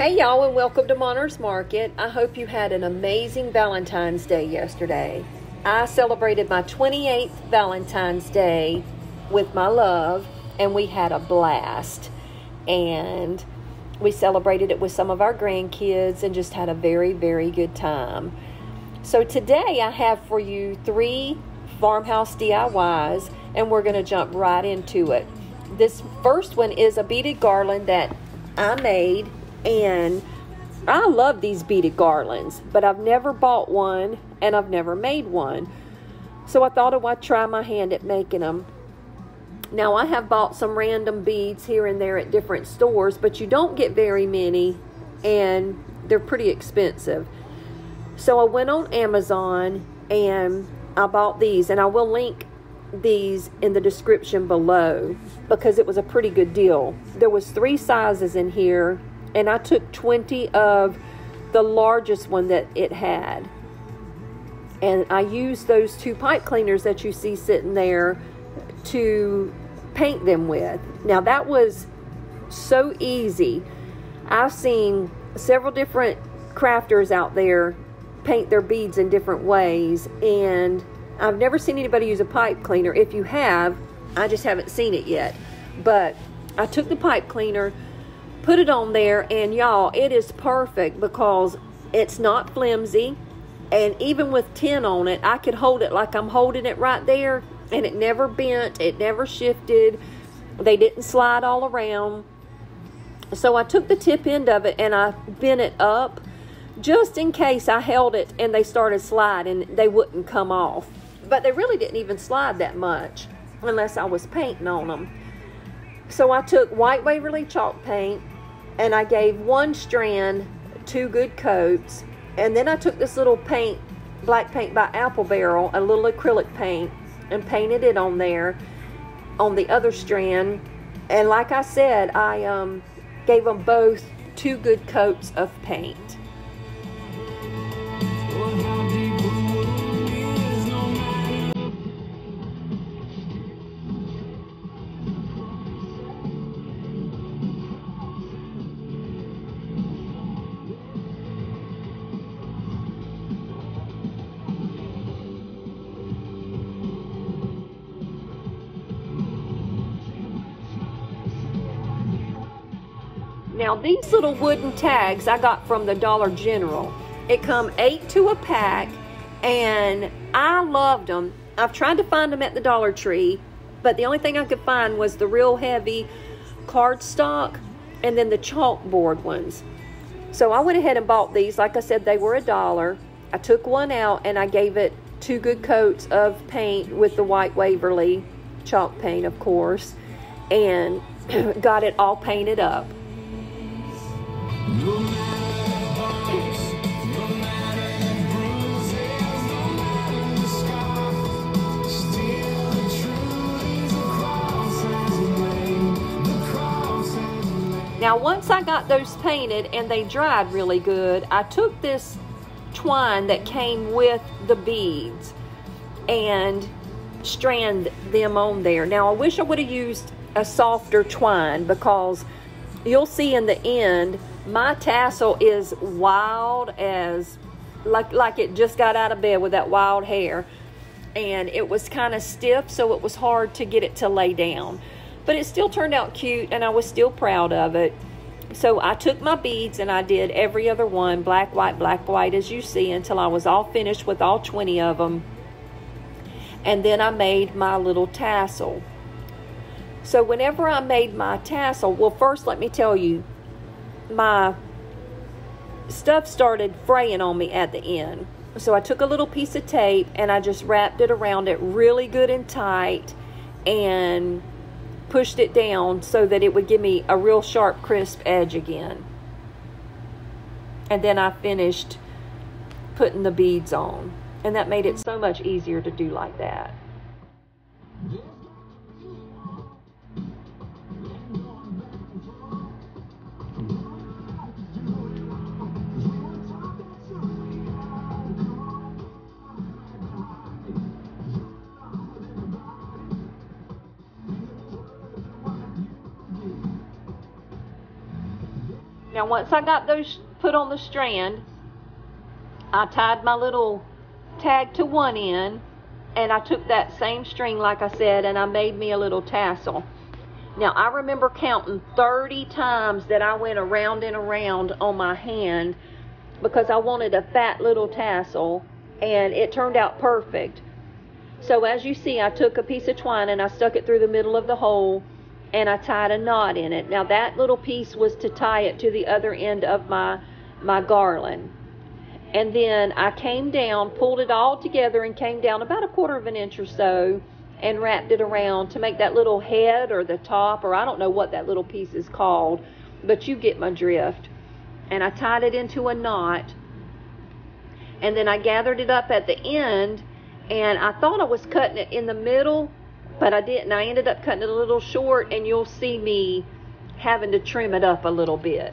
Hey y'all, and welcome to Monter's Market. I hope you had an amazing Valentine's Day yesterday. I celebrated my 28th Valentine's Day with my love, and we had a blast. And we celebrated it with some of our grandkids and just had a very, very good time. So today I have for you 3 farmhouse DIYs, and we're going to jump right into it. This first one is a beaded garland that I made. And I love these beaded garlands, but I've never bought one and I've never made one. So I thought I'd try my hand at making them. Now I have bought some random beads here and there at different stores, but you don't get very many and they're pretty expensive. So I went on Amazon and I bought these, and I will link these in the description below because it was a pretty good deal. There was 3 sizes in here. And I took 20 of the largest one that it had. And I used those 2 pipe cleaners that you see sitting there to paint them with. Now that was so easy. I've seen several different crafters out there paint their beads in different ways. And I've never seen anybody use a pipe cleaner. If you have, I just haven't seen it yet. But I took the pipe cleaner, put it on there, and y'all, it is perfect because it's not flimsy, and even with tin on it, I could hold it like I'm holding it right there, and it never bent, it never shifted, they didn't slide all around. So I took the tip end of it and I bent it up just in case I held it and they started sliding, they wouldn't come off. But they really didn't even slide that much unless I was painting on them. So I took white Waverly chalk paint and I gave 1 strand 2 good coats. And then I took this little paint, black paint by Apple Barrel, a little acrylic paint, and painted it on there on the other strand. And like I said, I gave them both 2 good coats of paint. Now these little wooden tags I got from the Dollar General. It come 8 to a pack, and I loved them. I've tried to find them at the Dollar Tree, but the only thing I could find was the real heavy cardstock and then the chalkboard ones. So I went ahead and bought these. Like I said, they were $1. I took one out and I gave it 2 good coats of paint with the white Waverly chalk paint, of course, and got it all painted up. Now once I got those painted and they dried really good, I took this twine that came with the beads and strand them on there. Now I wish I would have used a softer twine because you'll see in the end my tassel is wild as like it just got out of bed with that wild hair, and it was kind of stiff, so it was hard to get it to lay down. But it still turned out cute, and I was still proud of it. So I took my beads and I did every other one, black, white, as you see, until I was all finished with all 20 of them. And then I made my little tassel. So whenever I made my tassel, well, first let me tell you, my stuff started fraying on me at the end. So I took a little piece of tape and I just wrapped it around it really good and tight and pushed it down so that it would give me a real sharp, crisp edge again. And then I finished putting the beads on, and that made it so much easier to do like that. Now once I got those put on the strand, I tied my little tag to one end, and I took that same string like I said, and I made me a little tassel. Now I remember counting 30 times that I went around and around on my hand because I wanted a fat little tassel, and it turned out perfect. So as you see, I took a piece of twine and I stuck it through the middle of the hole, and I tied a knot in it. Now that little piece was to tie it to the other end of my garland. And then I came down, pulled it all together, and came down about 1/4 of an inch or so and wrapped it around to make that little head or the top, or I don't know what that little piece is called, but you get my drift. And I tied it into a knot, and then I gathered it up at the end, and I thought I was cutting it in the middle, but I didn't. I ended up cutting it a little short, and you'll see me having to trim it up a little bit.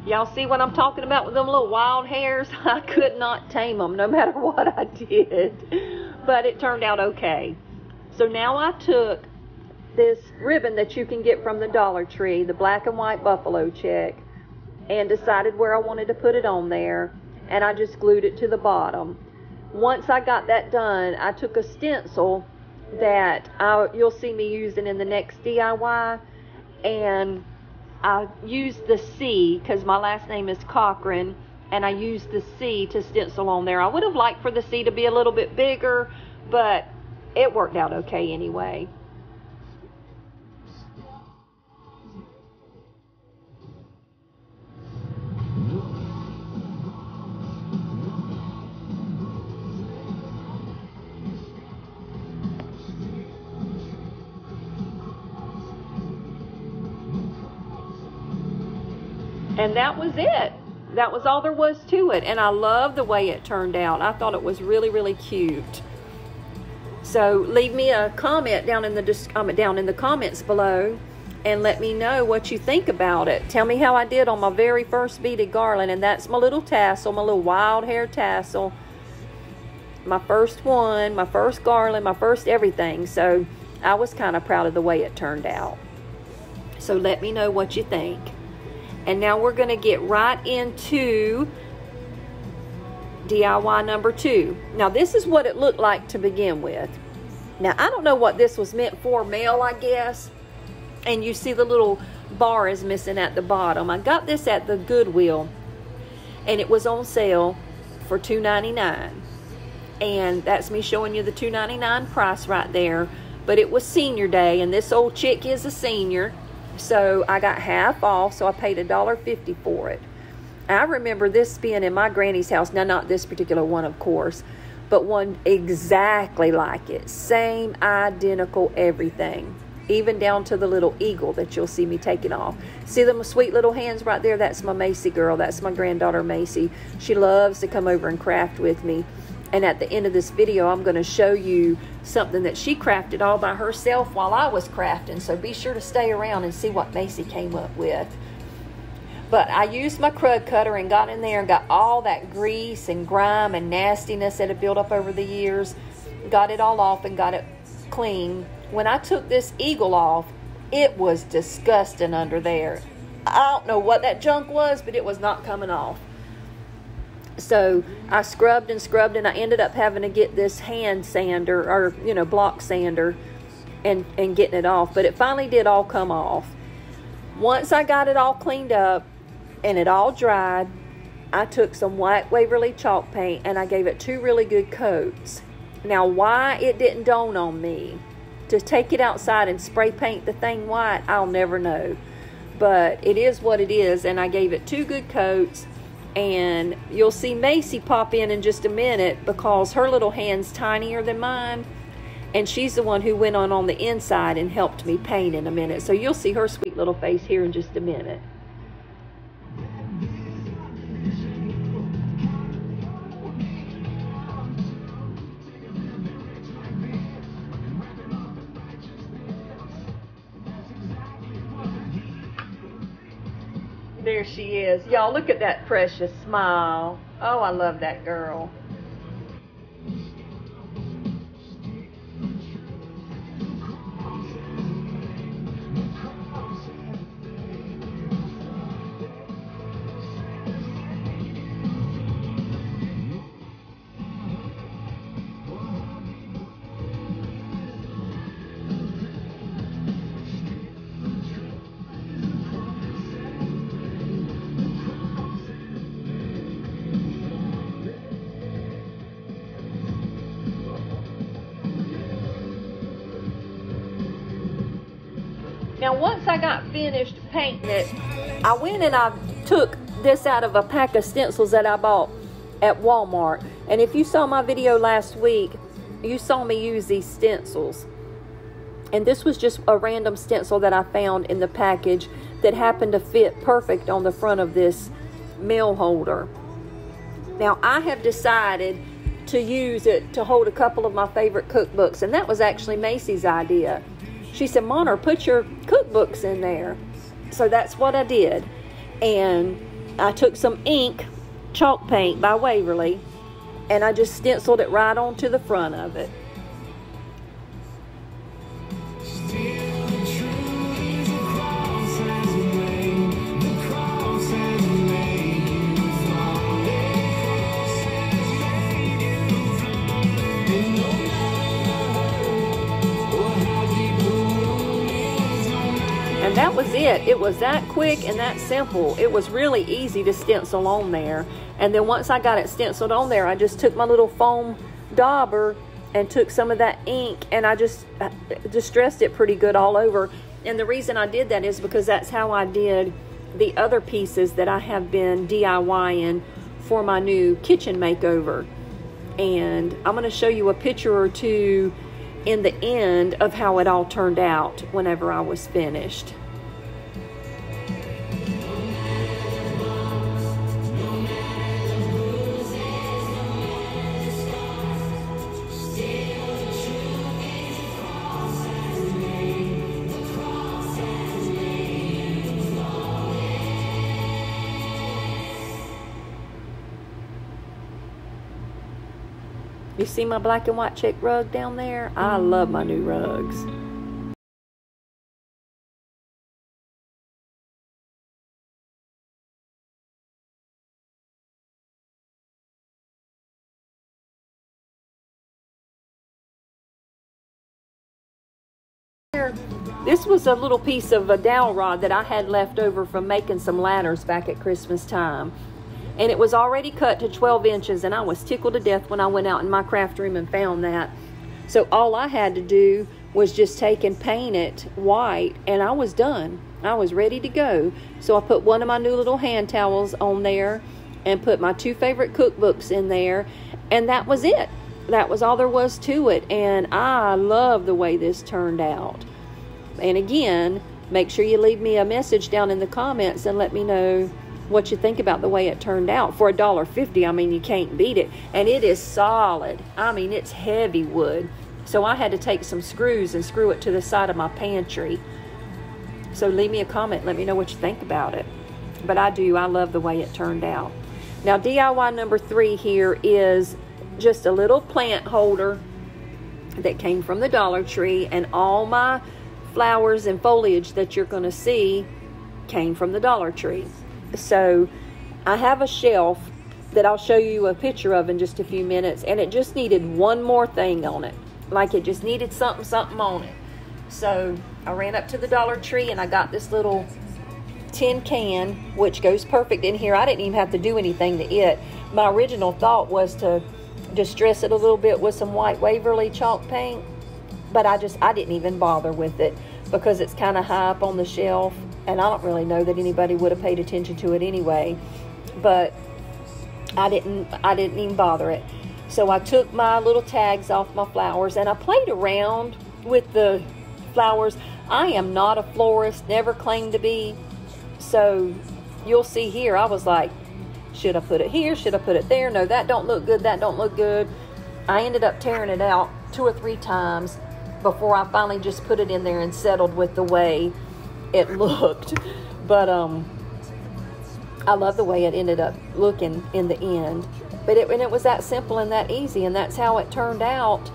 Y'all see what I'm talking about with them little wild hairs? I could not tame them no matter what I did. But it turned out okay. So now I took this ribbon that you can get from the Dollar Tree, the black and white buffalo check, and decided where I wanted to put it on there. And I just glued it to the bottom. Once I got that done, I took a stencil that you'll see me using in the next DIY, and I used the C because my last name is Cochran, and I used the C to stencil on there. I would have liked for the C to be a little bit bigger, but it worked out okay anyway. And that was it. That was all there was to it. And I love the way it turned out. I thought it was really, really cute. So leave me a comment down in the comments below and let me know what you think about it. Tell me how I did on my very first beaded garland. And that's my little tassel, my little wild hair tassel. My first one, my first garland, my first everything. So I was kind of proud of the way it turned out. So let me know what you think. And now we're going to get right into DIY number 2. Now this is what it looked like to begin with. Now I don't know what this was meant for, mail I guess. And you see the little bar is missing at the bottom. I got this at the Goodwill, and it was on sale for $2.99. And that's me showing you the $2.99 price right there. But it was senior day, and this old chick is a senior. So I got half off, so I paid $1.50 for it. I remember this being in my granny's house. Now, not this particular one, of course, but one exactly like it. Same, identical everything. Even down to the little eagle that you'll see me taking off. See them sweet little hands right there? That's my Macy girl. That's my granddaughter, Macy. She loves to come over and craft with me. And at the end of this video, I'm going to show you something that she crafted all by herself while I was crafting. So be sure to stay around and see what Macy came up with. But I used my crud cutter and got in there and got all that grease and grime and nastiness that had built up over the years. Got it all off and got it clean. When I took this eagle off, it was disgusting under there. I don't know what that junk was, but it was not coming off. So I scrubbed and scrubbed, and I ended up having to get this hand sander, or block sander, and getting it off. But it finally did all come off. Once I got it all cleaned up and it all dried, I took some white Waverly chalk paint and I gave it 2 really good coats. Now why it didn't dawn on me to take it outside and spray paint the thing white, I'll never know. but it is what it is, and I gave it 2 good coats. And you'll see Macy pop in just a minute because her little hand's tinier than mine, and she's the one who went on the inside and helped me paint in a minute. So you'll see her sweet little face here in just a minute. There she is. Y'all, look at that precious smile. Oh, I love that girl. Now, once I got finished painting it, I went and I took this out of a pack of stencils that I bought at Walmart. And if you saw my video last week, you saw me use these stencils. And this was just a random stencil that I found in the package that happened to fit perfect on the front of this mail holder. Now, I have decided to use it to hold a couple of my favorite cookbooks. And that was actually Macy's idea. She said, Monner, put your cookbooks in there. So that's what I did. And I took some ink, chalk paint by Waverly, and I just stenciled it right onto the front of it. And that was it. It was that quick and that simple. It was really easy to stencil on there. And then once I got it stenciled on there, I just took my little foam dauber and took some of that ink, and I just distressed it pretty good all over. And the reason I did that is because that's how I did the other pieces that I have been DIYing for my new kitchen makeover. And I'm going to show you a picture or two in the end of how it all turned out whenever I was finished. You see my black and white check rug down there? I love my new rugs. This was a little piece of a dowel rod that I had left over from making some ladders back at Christmas time. And it was already cut to 12 inches, and I was tickled to death when I went out in my craft room and found that. So all I had to do was just take and paint it white, and I was done. I was ready to go. So I put one of my new little hand towels on there and put my 2 favorite cookbooks in there, and that was it. That was all there was to it, and I love the way this turned out. And again, make sure you leave me a message down in the comments and let me know what you think about the way it turned out. For $1.50, I mean, you can't beat it. And it is solid. I mean, it's heavy wood. So I had to take some screws and screw it to the side of my pantry. So leave me a comment. Let me know what you think about it. But I love the way it turned out. Now, DIY number 3 here is just a little plant holder that came from the Dollar Tree. And all my flowers and foliage that you're going to see came from the Dollar Tree. So I have a shelf that I'll show you a picture of in just a few minutes, and it just needed one more thing on it. Like it just needed something on it. So I ran up to the Dollar Tree and I got this little tin can, which goes perfect in here. I didn't even have to do anything to it. My original thought was to distress it a little bit with some white Waverly chalk paint, but I didn't even bother with it because it's kind of high up on the shelf. And I don't really know that anybody would have paid attention to it anyway, but I didn't even bother it. So I took my little tags off my flowers and I played around with the flowers. I am not a florist, never claimed to be. So you'll see here, I was like, should I put it here? Should I put it there? No, that don't look good. That don't look good. I ended up tearing it out 2 or 3 times before I finally just put it in there and settled with the way it looked. But I love the way it ended up looking in the end. But it was that simple and that easy, and that's how it turned out.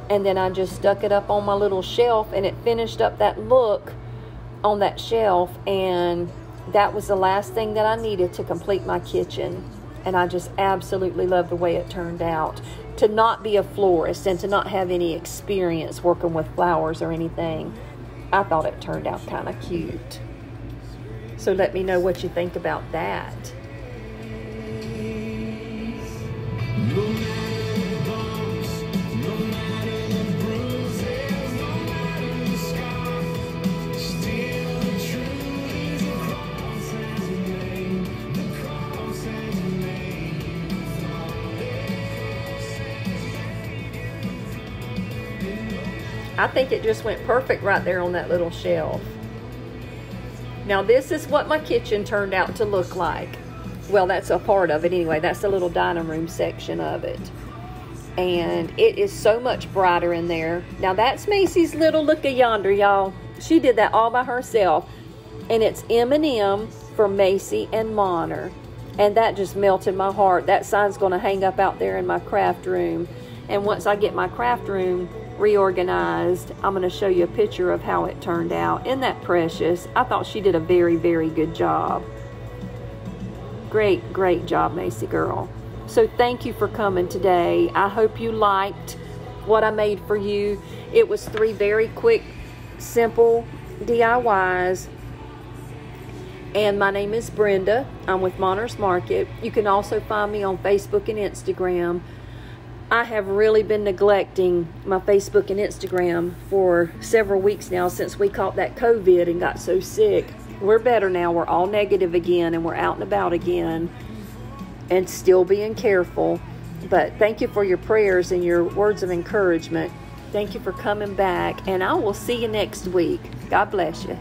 And then I just stuck it up on my little shelf, and it finished up that look on that shelf, and that was the last thing that I needed to complete my kitchen. And I just absolutely love the way it turned out. To not be a florist and to not have any experience working with flowers or anything, I thought it turned out kind of cute. So let me know what you think about that. I think it just went perfect right there on that little shelf. Now this is what my kitchen turned out to look like. Well, that's a part of it anyway. That's the little dining room section of it. And it is so much brighter in there. Now that's Macy's little looky yonder, y'all. She did that all by herself. And it's M&M for Macy and Monner. And that just melted my heart. That sign's going to hang up out there in my craft room. And once I get my craft room reorganized, I'm going to show you a picture of how it turned out. Isn't that precious? I thought she did a very, very good job. Great, great job, Macy girl. So thank you for coming today. I hope you liked what I made for you. It was 3 very quick, simple DIYs. And my name is Brenda. I'm with Monner's Market. You can also find me on Facebook and Instagram. I have really been neglecting my Facebook and Instagram for several weeks now since we caught that COVID and got so sick. We're better now. We're all negative again, and we're out and about again and still being careful. But thank you for your prayers and your words of encouragement. Thank you for coming back, and I will see you next week. God bless you.